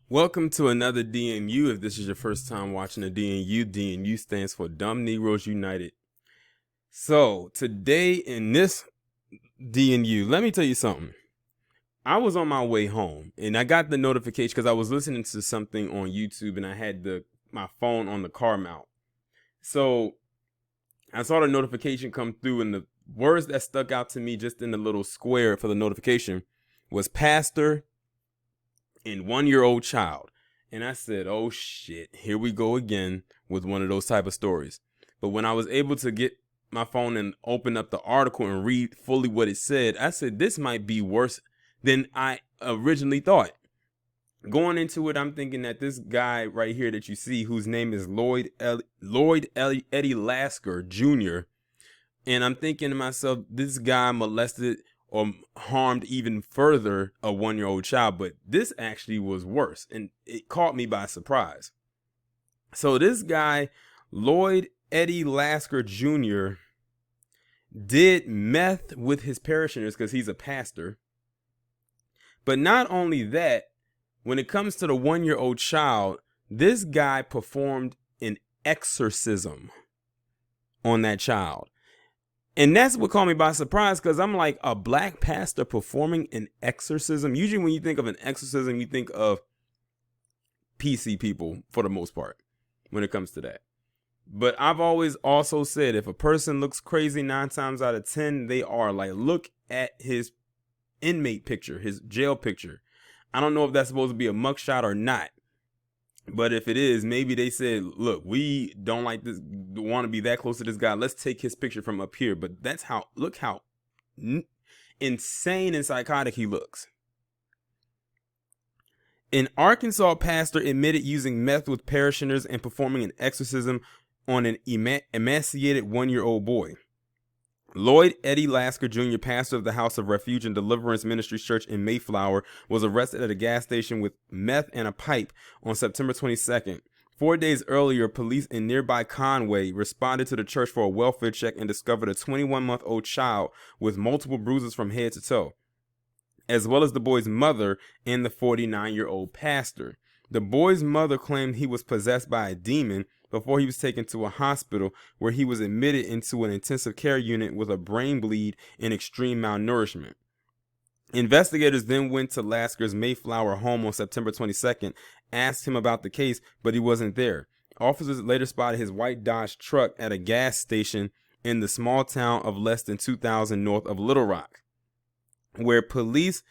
Welcome to another DNU. If this is your first time watching a DNU, DNU stands for Dumb Negroes United. So today in this DNU, let me tell you something. I was on my way home and I got the notification because I was listening to something on YouTube and I had my phone on the car mount. So I saw the notification come through, and the words that stuck out to me just in the little square for the notification was pastor and 1-year-old child. And I said, oh shit, here we go again with one of those type of stories. But when I was able to get my phone and open up the article and read fully what it said, I said, this might be worse than I originally thought. Going into it, I'm thinking that this guy right here that you see, whose name is Lloyd Eddie Lasker Jr., and I'm thinking to myself, this guy molested or harmed even further a 1-year-old child, but this actually was worse, and it caught me by surprise. So this guy, Lloyd Eddie Lasker Jr., did meth with his parishioners because he's a pastor. But not only that, when it comes to the 1-year-old child, this guy performed an exorcism on that child. And that's what caught me by surprise, because I'm like, a black pastor performing an exorcism? Usually when you think of an exorcism, you think of PC people for the most part when it comes to that. But I've always also said, if a person looks crazy 9 times out of 10, they are. Like, look at his inmate picture, his jail picture. I don't know if that's supposed to be a mugshot or not. But if it is, maybe they said, look, we don't want to be that close to this guy. Let's take his picture from up here. But look how insane and psychotic he looks. An Arkansas pastor admitted using meth with parishioners and performing an exorcism on an emaciated 1-year-old boy. Lloyd Eddie Lasker Jr., pastor of the House of Refuge and Deliverance Ministries Church in Mayflower, was arrested at a gas station with meth and a pipe on September 22nd. 4 days earlier, police in nearby Conway responded to the church for a welfare check and discovered a 21-month-old child with multiple bruises from head to toe, as well as the boy's mother and the 49-year-old pastor. The boy's mother claimed he was possessed by a demon before he was taken to a hospital, where he was admitted into an intensive care unit with a brain bleed and extreme malnourishment. Investigators then went to Lasker's Mayflower home on September 22nd, asked him about the case, but he wasn't there. Officers later spotted his white Dodge truck at a gas station in the small town of less than 2,000 north of Little Rock, where police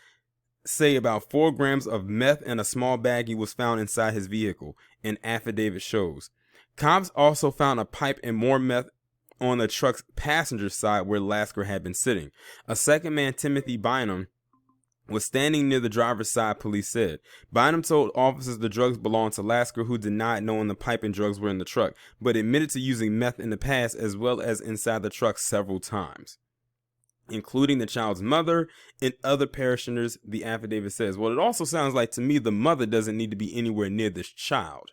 say about 4 grams of meth and a small baggie was found inside his vehicle, an affidavit shows. Cops also found a pipe and more meth on the truck's passenger side where Lasker had been sitting. A second man, Timothy Bynum, was standing near the driver's side, police said. Bynum told officers the drugs belonged to Lasker, who denied knowing the pipe and drugs were in the truck, but admitted to using meth in the past as well as inside the truck several times, including the child's mother and other parishioners, the affidavit says. Well, it also sounds like to me the mother doesn't need to be anywhere near this child.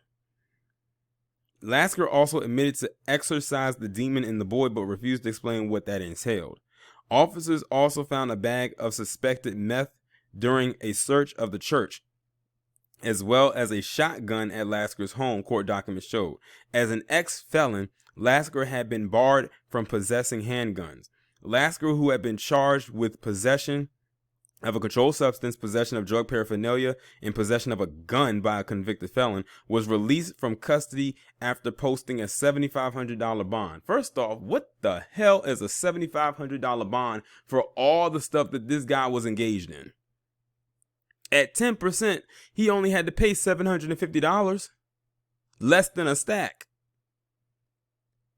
Lasker also admitted to exorcise the demon in the boy, but refused to explain what that entailed. Officers also found a bag of suspected meth during a search of the church, as well as a shotgun at Lasker's home, court documents showed. As an ex-felon, Lasker had been barred from possessing handguns. Lasker, who had been charged with possession of a controlled substance, possession of drug paraphernalia, and possession of a gun by a convicted felon, was released from custody after posting a $7,500 bond. First off, what the hell is a $7,500 bond for all the stuff that this guy was engaged in? At 10%, he only had to pay $750, less than a stack.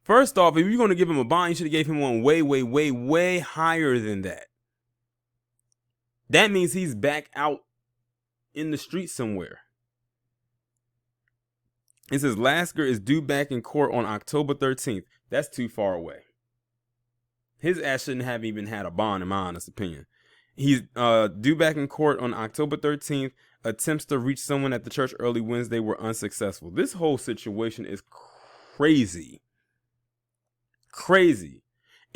First off, if you're going to give him a bond, you should have gave him one way higher than that. That means he's back out in the street somewhere. It says Lasker is due back in court on October 13th. That's too far away. His ass shouldn't have even had a bond, in my honest opinion. He's due back in court on October 13th. Attempts to reach someone at the church early Wednesday were unsuccessful. This whole situation is crazy. Crazy.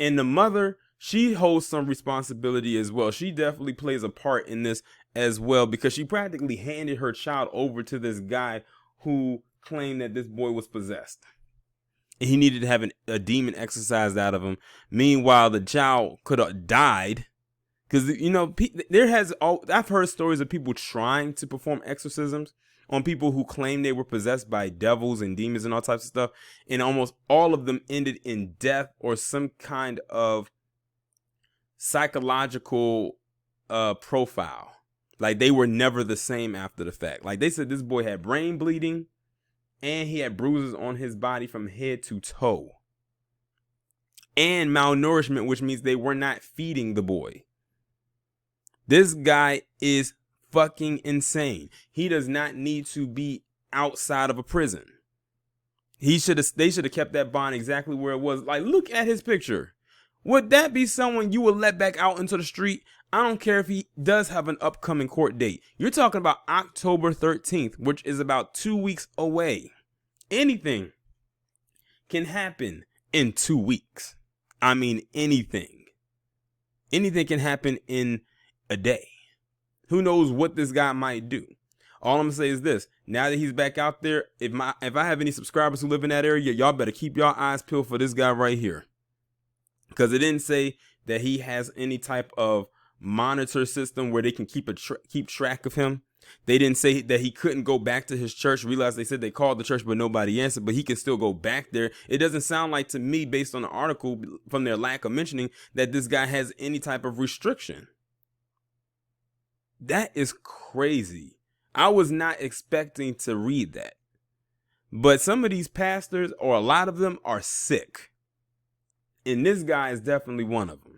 And the mother, she holds some responsibility as well. She definitely plays a part in this as well, because she practically handed her child over to this guy who claimed that this boy was possessed. He needed to have a demon exorcised out of him. Meanwhile, the child could have died. Because, I've heard stories of people trying to perform exorcisms on people who claim they were possessed by devils and demons and all types of stuff. And almost all of them ended in death or some kind of psychological profile. Like, they were never the same after the fact. Like, they said this boy had brain bleeding and he had bruises on his body from head to toe. And malnourishment, which means they were not feeding the boy. This guy is fucking insane. He does not need to be outside of a prison. They should have kept that bond exactly where it was. Like, look at his picture. Would that be someone you would let back out into the street? I don't care if he does have an upcoming court date. You're talking about October 13th, which is about 2 weeks away. Anything can happen in 2 weeks. I mean, anything. Anything can happen in a day. Who knows what this guy might do? All I'm gonna say is this: now that he's back out there, if I have any subscribers who live in that area, y'all better keep your eyes peeled for this guy right here, because it didn't say that he has any type of monitor system where they can keep track of him. They didn't say that he couldn't go back to his church. Realize they said they called the church, but nobody answered, but he can still go back there. It doesn't sound like to me, based on the article, from their lack of mentioning, that this guy has any type of restriction. That is crazy. I was not expecting to read that. But some of these pastors, or a lot of them, are sick. And this guy is definitely one of them.